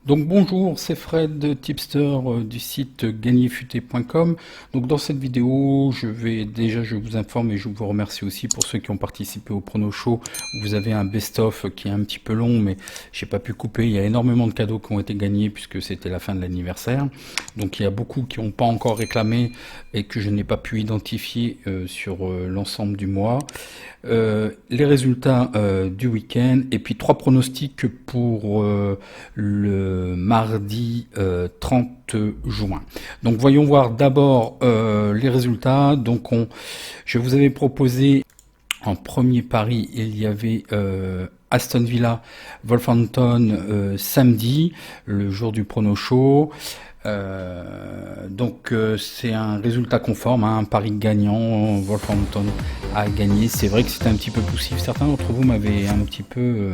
Donc bonjour, c'est Fred, tipster du site gagnerfuté.com. Donc dans cette vidéo, je vous informe et je vous remercie aussi pour ceux qui ont participé au Prono Show. Vous avez un best-of qui est un petit peu long, mais j'ai pas pu couper. Il y a énormément de cadeaux qui ont été gagnés puisque c'était la fin de l'anniversaire. Donc il y a beaucoup qui n'ont pas encore réclamé et que je n'ai pas pu identifier sur l'ensemble du mois. Les résultats du week-end et puis trois pronostics pour le mardi 30 juin. Donc voyons voir d'abord les résultats. Je vous avais proposé en premier pari, il y avait Aston Villa, Wolverhampton samedi, le jour du prono show. C'est un résultat conforme, hein, un pari gagnant. Wolverhampton a gagné. C'est vrai que c'était un petit peu poussif. Certains d'entre vous m'avaient un petit peu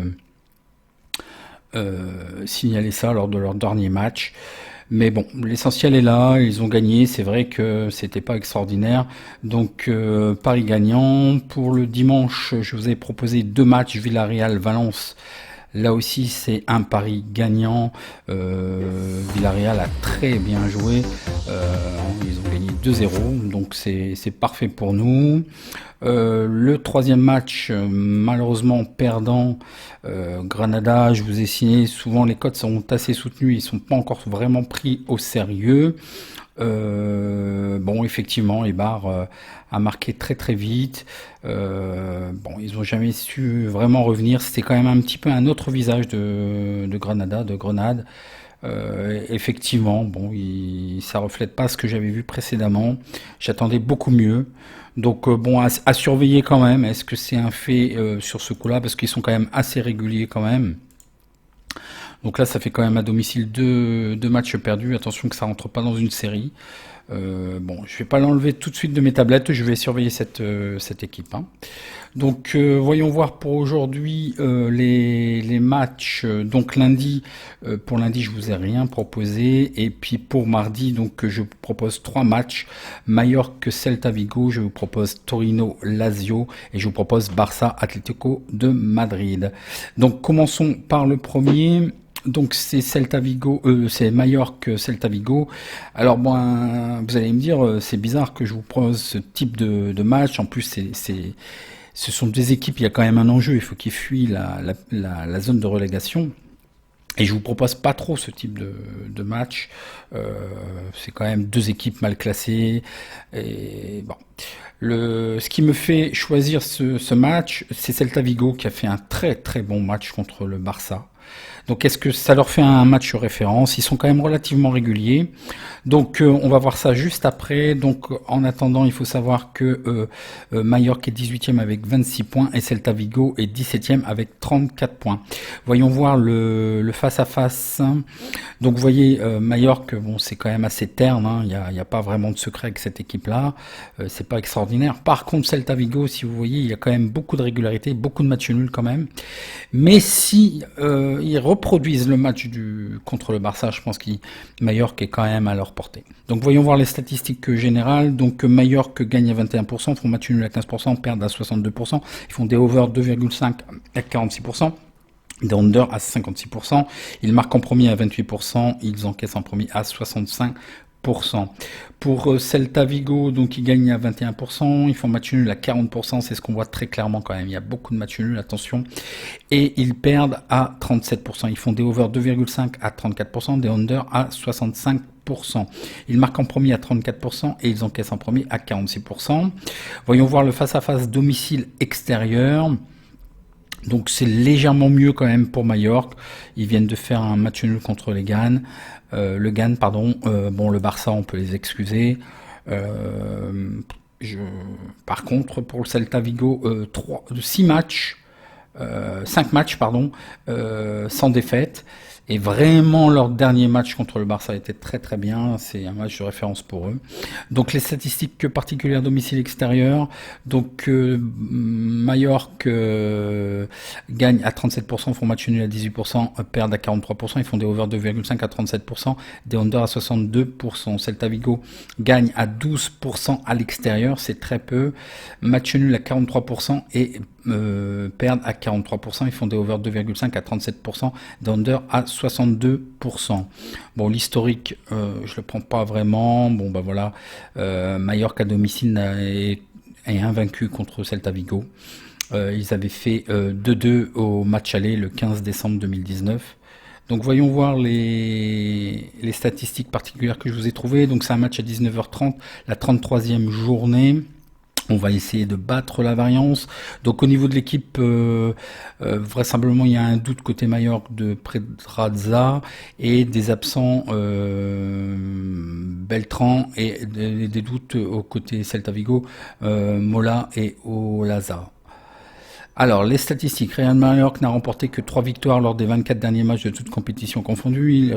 signalé ça lors de leur dernier match. Mais bon, l'essentiel est là, ils ont gagné, c'est vrai que c'était pas extraordinaire. Paris gagnant. Pour le dimanche, je vous ai proposé deux matchs, Villarreal-Valence. Là aussi, c'est un pari gagnant. Villarreal a très bien joué. Ils ont gagné 2-0, donc c'est parfait pour nous. Le troisième match, malheureusement perdant, Granada, je vous ai signé, souvent les cotes sont assez soutenues, ils sont pas encore vraiment pris au sérieux. Effectivement, Eibar a marqué très très vite. Ils ont jamais su vraiment revenir. C'était quand même un petit peu un autre visage de Granada, de Grenade. Effectivement, ça reflète pas ce que j'avais vu précédemment. J'attendais beaucoup mieux. À surveiller quand même. Est-ce que c'est un fait sur ce coup-là? Parce qu'ils sont quand même assez réguliers quand même. Donc là, ça fait quand même à domicile deux matchs perdus. Attention que ça rentre pas dans une série. Je vais pas l'enlever tout de suite de mes tablettes. Je vais surveiller cette équipe, hein. Voyons voir pour aujourd'hui les matchs. Donc lundi, pour lundi, je vous ai rien proposé. Et puis pour mardi, je vous propose trois matchs. Mallorca, Celta Vigo. Je vous propose Torino, Lazio. Et je vous propose Barça, Atlético de Madrid. Donc commençons par le premier. Donc c'est Celta Vigo, c'est Mallorca Celta Vigo. Alors vous allez me dire, c'est bizarre que je vous propose ce type de match. En plus, ce sont deux équipes, il y a quand même un enjeu. Il faut qu'ils fuient la zone de relégation. Et je vous propose pas trop ce type de match. C'est quand même deux équipes mal classées. Et bon. Ce qui me fait choisir ce match, c'est Celta Vigo qui a fait un très très bon match contre le Barça. Donc est-ce que ça leur fait un match référence? Ils sont quand même relativement réguliers. On va voir ça juste après. Donc en attendant, il faut savoir que Mallorca est 18e avec 26 points et Celta Vigo est 17e avec 34 points. Voyons voir le face-à-face. Donc vous voyez, Mallorca, c'est quand même assez terne, hein. Il y a pas vraiment de secret avec cette équipe-là. C'est pas extraordinaire. Par contre, Celta Vigo, si vous voyez, il y a quand même beaucoup de régularité, beaucoup de matchs nuls quand même. Mais si ils reproduisent le match contre le Barça, je pense que Mallorca est quand même à leur portée. Donc voyons voir les statistiques générales. Donc Mallorca gagne à 21%, font match nul à 15%, perdent à 62%, ils font des over 2,5 à 46%. Des under à 56%, ils marquent en premier à 28%, ils encaissent en premier à 65%. Pour Celta Vigo, donc ils gagnent à 21%, ils font match nul à 40%, c'est ce qu'on voit très clairement quand même, il y a beaucoup de matchs nuls, attention, et ils perdent à 37%, ils font des over 2,5 à 34%, des under à 65%. Ils marquent en premier à 34% et ils encaissent en premier à 46%. Voyons voir le face-à-face domicile extérieur. Donc c'est légèrement mieux quand même pour Mallorca. Ils viennent de faire un match nul contre le Gane, pardon. Le Barça, on peut les excuser. Par contre, pour le Celta Vigo, 5 matchs, pardon, sans défaite. Et vraiment, leur dernier match contre le Barça était très très bien. C'est un match de référence pour eux. Donc les statistiques particulières domicile extérieur. Mallorca gagne à 37%, font match nul à 18%, perdent à 43%. Ils font des over 2,5 à 37%, des under à 62%. Celta Vigo gagne à 12% à l'extérieur, c'est très peu. Match nul à 43% et perdent à 43%. Ils font des over 2,5 à 37%, des under à 62%. Bon, l'historique, je le prends pas vraiment. Bon, bah voilà, Mallorca à domicile est invaincu contre Celta Vigo. Ils avaient fait 2-2 au match aller le 15 décembre 2019. Donc voyons voir les statistiques particulières que je vous ai trouvées. Donc c'est un match à 19h30, la 33e journée. On va essayer de battre la variance. Donc au niveau de l'équipe, vraisemblablement il y a un doute côté Mallorca de Pedraza et des absents Beltran et des doutes au côté Celta Vigo, Mola et Olaza. Alors, les statistiques. Real Mallorca n'a remporté que 3 victoires lors des 24 derniers matchs de toutes compétitions confondues.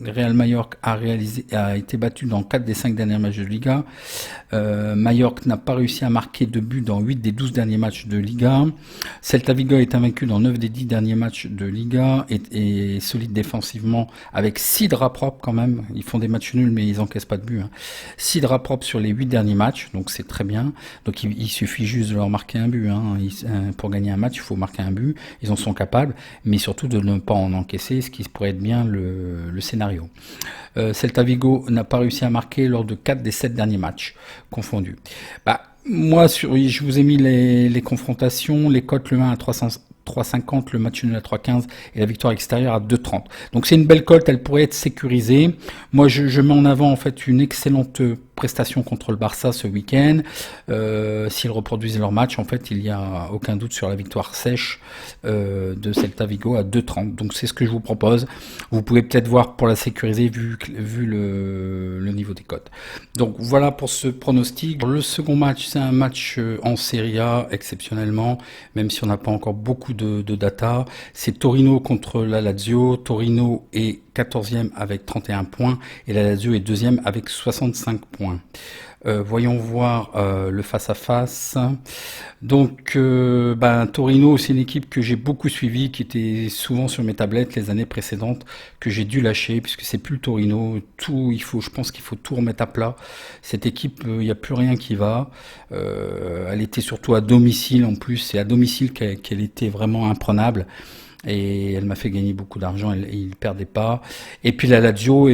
Real Mallorca a été battu dans 4 des 5 derniers matchs de Liga. Mallorca n'a pas réussi à marquer de but dans 8 des 12 derniers matchs de Liga. Celta Vigo est invaincu dans 9 des 10 derniers matchs de Liga et solide défensivement avec 6 draps propres quand même. Ils font des matchs nuls mais ils encaissent pas de but. 6 draps propres sur les 8 derniers matchs, donc c'est très bien. Donc il suffit juste de leur marquer un but. Pour gagner un match, il faut marquer un but. Ils en sont capables, mais surtout de ne pas en encaisser, ce qui pourrait être bien le scénario. Celta Vigo n'a pas réussi à marquer lors de 4 des 7 derniers matchs confondus. Moi, je vous ai mis les confrontations, les cotes, le 1 à 3,50, le match nul à 3,15 et la victoire extérieure à 2,30. Donc c'est une belle cote, elle pourrait être sécurisée. Moi, je mets en avant en fait une excellente prestation contre le Barça ce week-end. S'ils reproduisent leur match, en fait, il n'y a aucun doute sur la victoire sèche de Celta Vigo à 2,30. Donc c'est ce que je vous propose. Vous pouvez peut-être voir pour la sécuriser vu le niveau des cotes. Donc voilà pour ce pronostic. Le second match, c'est un match en Serie A exceptionnellement, même si on n'a pas encore beaucoup de data. C'est Torino contre la Lazio. Torino est 14e avec 31 points et la Lazio est 2e avec 65 points. Voyons voir le face-à-face. Donc, Torino, c'est une équipe que j'ai beaucoup suivie, qui était souvent sur mes tablettes les années précédentes, que j'ai dû lâcher, puisque c'est plus le Torino. Je pense qu'il faut tout remettre à plat. Cette équipe, il n'y a plus rien qui va. Elle était surtout à domicile en plus. C'est à domicile qu'elle était vraiment imprenable. Et elle m'a fait gagner beaucoup d'argent, ils perdaient pas. Et puis la Lazio,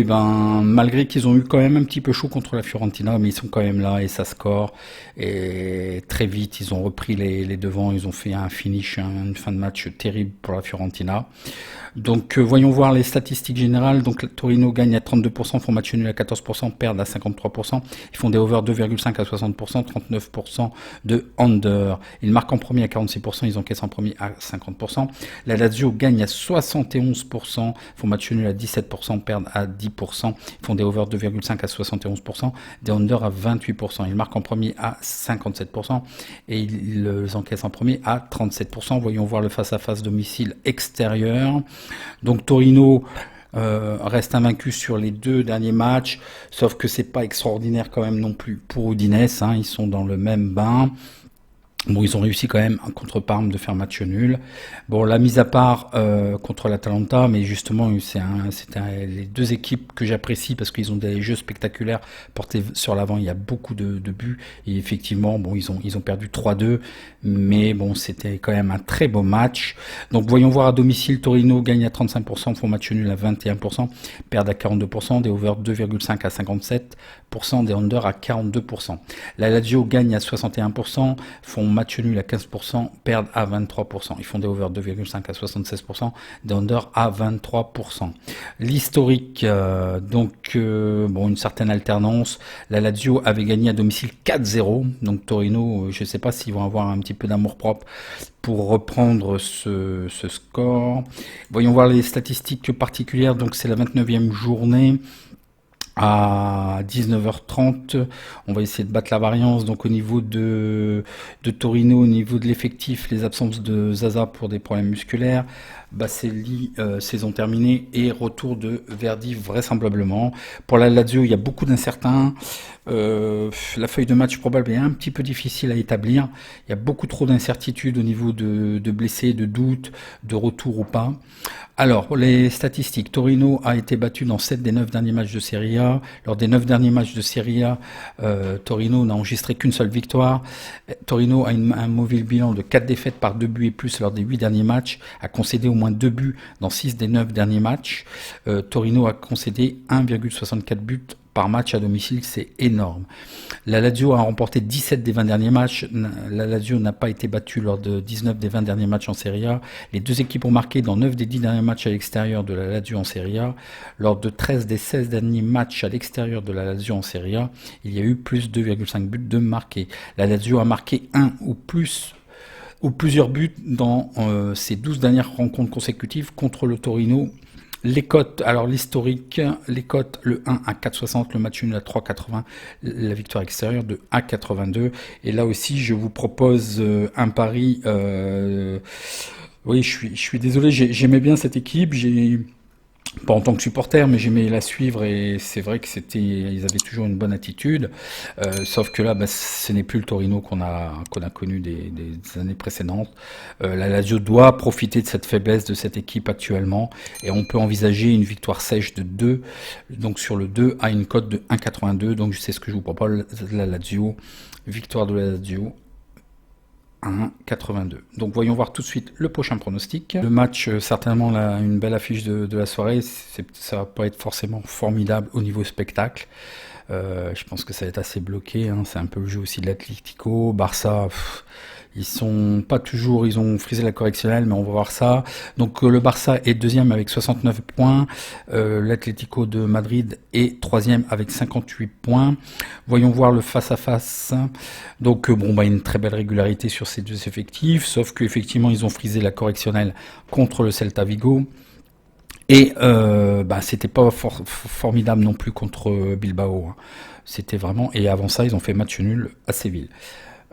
malgré qu'ils ont eu quand même un petit peu chaud contre la Fiorentina, mais ils sont quand même là et ça score. Et très vite, ils ont repris les devants, ils ont fait un finish, une fin de match terrible pour la Fiorentina. Donc voyons voir les statistiques générales. Donc Torino gagne à 32%, font match nul à 14%, perdent à 53%. Ils font des over 2,5 à 60%, 39% de under. Ils marquent en premier à 46%, ils encaissent en premier à 50%. La Lazio gagne à 71%, font match nul à 17%, perdent à 10%. Ils font des over 2,5 à 71%, des under à 28%. Ils marquent en premier à 57% et ils encaissent en premier à 37%. Voyons voir le face-à-face domicile extérieur. Donc Torino reste invaincu sur les 2 derniers matchs, sauf que c'est pas extraordinaire quand même non plus pour Udinese, ils sont dans le même bain. Bon, ils ont réussi quand même contre Parme de faire match nul. Bon, la mise à part contre l'Atalanta, mais justement, c'est les 2 équipes que j'apprécie parce qu'ils ont des jeux spectaculaires portés sur l'avant. Il y a beaucoup de buts et effectivement, bon, ils ont perdu 3-2, mais bon, c'était quand même un très beau match. Donc, voyons voir à domicile. Torino gagne à 35%, font match nul à 21%, perdent à 42%, des over 2,5 à 57%, des under à 42%. La Lazio gagne à 61%, font match nul à 15%, perdent à 23%. Ils font des over 2,5 à 76%, des under à 23%. L'historique, une certaine alternance. La Lazio avait gagné à domicile 4-0, donc Torino, je ne sais pas s'ils vont avoir un petit peu d'amour-propre pour reprendre ce score. Voyons voir les statistiques particulières. Donc c'est la 29e journée. À 19h30, on va essayer de battre la variance. Donc au niveau de Torino, au niveau de l'effectif, les absences de Zaza pour des problèmes musculaires, Baselli, saison terminée, et retour de Verdi vraisemblablement. Pour la Lazio, il y a beaucoup d'incertains. La feuille de match probable est un petit peu difficile à établir. Il y a beaucoup trop d'incertitudes au niveau de blessés, de doutes, de retour ou pas. Alors, les statistiques. Torino a été battu dans 7 des 9 derniers matchs de Serie A. Lors des 9 derniers matchs de Serie A, Torino n'a enregistré qu'une seule victoire. Torino a un mauvais bilan de 4 défaites par 2 buts et plus lors des 8 derniers matchs, a concédé au moins 2 buts dans 6 des 9 derniers matchs. Torino a concédé 1,64 buts par match à domicile, c'est énorme. La Lazio a remporté 17 des 20 derniers matchs. La Lazio n'a pas été battue lors de 19 des 20 derniers matchs en Serie A. Les deux équipes ont marqué dans 9 des 10 derniers matchs à l'extérieur de la Lazio en Serie A. Lors de 13 des 16 derniers matchs à l'extérieur de la Lazio en Serie A, il y a eu plus 2,5 buts de marqués. La Lazio a marqué un ou plus ou plusieurs buts dans ses 12 dernières rencontres consécutives contre le Torino. Les cotes, alors l'historique, les cotes, le 1 à 4,60, le match nul à 3,80, la victoire extérieure de 1,82. Et là aussi, je vous propose un pari. Oui, je suis désolé, j'aimais bien cette équipe. Pas en tant que supporter, mais j'aimais la suivre et c'est vrai que ils avaient toujours une bonne attitude. Sauf que là, ce n'est plus le Torino qu'on a connu des années précédentes. La Lazio doit profiter de cette faiblesse de cette équipe actuellement et on peut envisager une victoire sèche de 2. Donc sur le 2 à une cote de 1,82. Donc c'est ce que je vous propose, la Lazio, victoire de la Lazio. 1,82. Donc voyons voir tout de suite le prochain pronostic. Le match, certainement une belle affiche de la soirée. Ça va pas être forcément formidable au niveau spectacle. Je pense que ça va être assez bloqué. Hein. C'est un peu le jeu aussi de l'Atlético. Barça, ils sont pas toujours, ils ont frisé la correctionnelle, mais on va voir ça. Donc le Barça est deuxième avec 69 points. L'Atlético de Madrid est troisième avec 58 points. Voyons voir le face-à-face. Donc une très belle régularité sur ces deux effectifs, sauf qu'effectivement ils ont frisé la correctionnelle contre le Celta Vigo. Et c'était pas formidable non plus contre Bilbao. Hein. C'était vraiment. Et avant ça, ils ont fait match nul à Séville.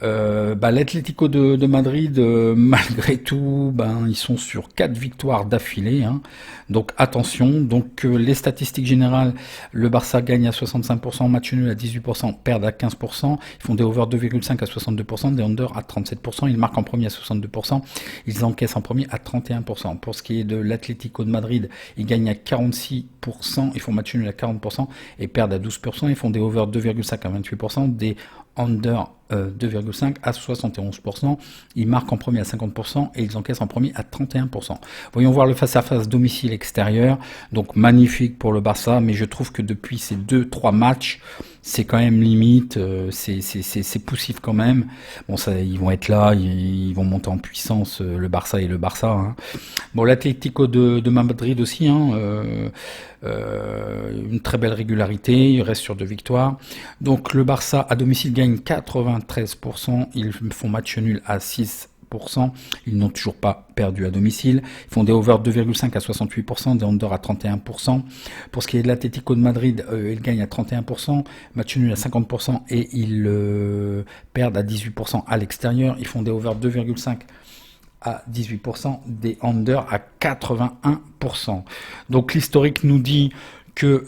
L'Atlético de Madrid, malgré tout, ils sont sur 4 victoires d'affilée. Hein. Donc attention. Donc les statistiques générales, le Barça gagne à 65%, match nul à 18%, perd à 15%. Ils font des over 2,5 à 62%, des under à 37%. Ils marquent en premier à 62%. Ils encaissent en premier à 31%. Pour ce qui est de l'Atlético de Madrid, ils gagnent à 46%, ils font match nul à 40% et perdent à 12%. Ils font des over 2,5 à 28%, des under 2,5 à 71%. Ils marquent en premier à 50% et ils encaissent en premier à 31%. Voyons voir le face-à-face domicile-extérieur. Donc magnifique pour le Barça, mais je trouve que depuis ces 2-3 matchs, c'est quand même limite, c'est poussif quand même. Bon, ça, ils vont être là, ils vont monter en puissance, le Barça et le Barça. Hein. Bon, l'Atlético de Madrid aussi, hein, une très belle régularité, il reste sur 2 victoires. Donc le Barça à domicile gagne 93%, ils font match nul à 6%. Ils n'ont toujours pas perdu à domicile. Ils font des over 2,5 à 68%, des under à 31%. Pour ce qui est de l'Atlético de Madrid, ils gagnent à 31%, match nul à 50% et ils perdent à 18% à l'extérieur. Ils font des over 2,5 à 18%, des under à 81%. Donc l'historique nous dit que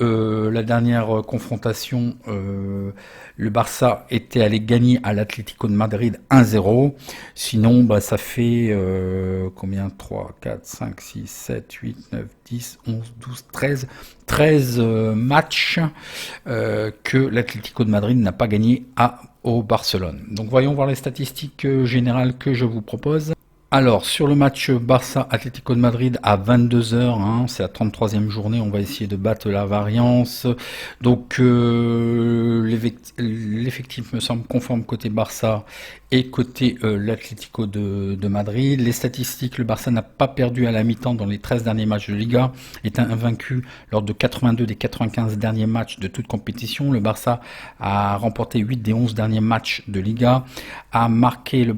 la dernière confrontation, le Barça était allé gagner à l'Atlético de Madrid 1-0. Sinon, ça fait combien 3, 4, 5, 6, 7, 8, 9, 10, 11, 12, 13 matchs que l'Atlético de Madrid n'a pas gagné au Barcelone. Donc voyons voir les statistiques générales que je vous propose. Alors, sur le match Barça-Atlético de Madrid à 22h, hein, c'est la 33e journée, on va essayer de battre la variance. Donc, l'effectif me semble conforme côté Barça et côté l'Atlético de Madrid. Les statistiques, le Barça n'a pas perdu à la mi-temps dans les 13 derniers matchs de Liga, est invaincu lors de 82 des 95 derniers matchs de toute compétition. Le Barça a remporté 8 des 11 derniers matchs de Liga, le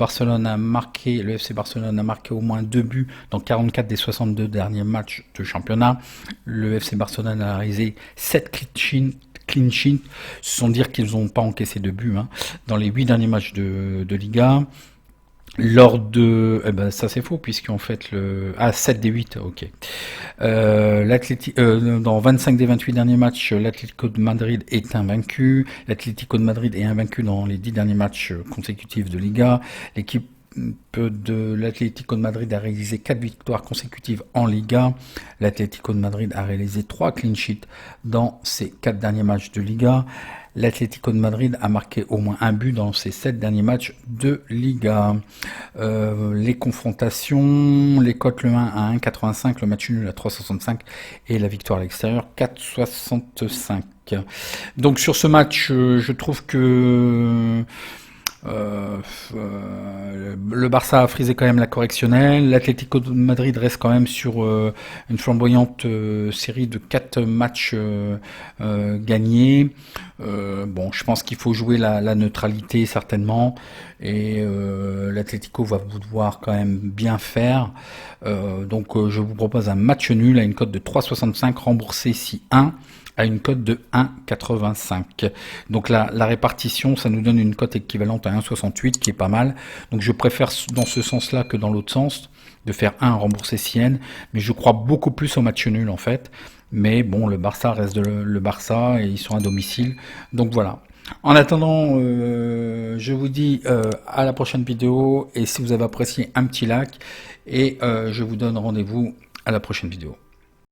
FC Barcelone a marqué au moins 2 buts dans 44 des 62 derniers matchs de championnat. Le FC Barcelone a réalisé 7 clean sheet, sans dire qu'ils n'ont pas encaissé de buts dans les 8 derniers matchs de Liga. Lors de... ça c'est faux, puisqu'en fait 7 des 8, ok. Dans 25 des 28 derniers matchs, l'Atlético de Madrid est invaincu. L'Atlético de Madrid est invaincu dans les 10 derniers matchs consécutifs de Liga. L'équipe de l'Atlético de Madrid a réalisé 4 victoires consécutives en Liga. L'Atlético de Madrid a réalisé 3 clean sheets dans ses 4 derniers matchs de Liga. L'Atlético de Madrid a marqué au moins un but dans ses 7 derniers matchs de Liga. Les confrontations, les cotes, le 1 à 1,85, le match nul à 3,65 et la victoire à l'extérieur 4,65. Donc sur ce match, je trouve que le Barça a frisé quand même la correctionnelle. L'Atlético de Madrid reste quand même sur une flamboyante série de 4 matchs gagnés. Bon, je pense qu'il faut jouer la neutralité certainement. Et l'Atlético va devoir quand même bien faire. Donc je vous propose un match nul à une cote de 3,65 remboursé si 1 à une cote de 1,85. Donc la répartition, ça nous donne une cote équivalente à 1,68 qui est pas mal. Donc je préfère dans ce sens-là que dans l'autre sens, de faire 1 remboursé si N. Mais je crois beaucoup plus au match nul en fait. Mais bon, le Barça reste le Barça et ils sont à domicile. Donc voilà. En attendant, je vous dis à la prochaine vidéo. Et si vous avez apprécié, un petit like. Et je vous donne rendez-vous à la prochaine vidéo.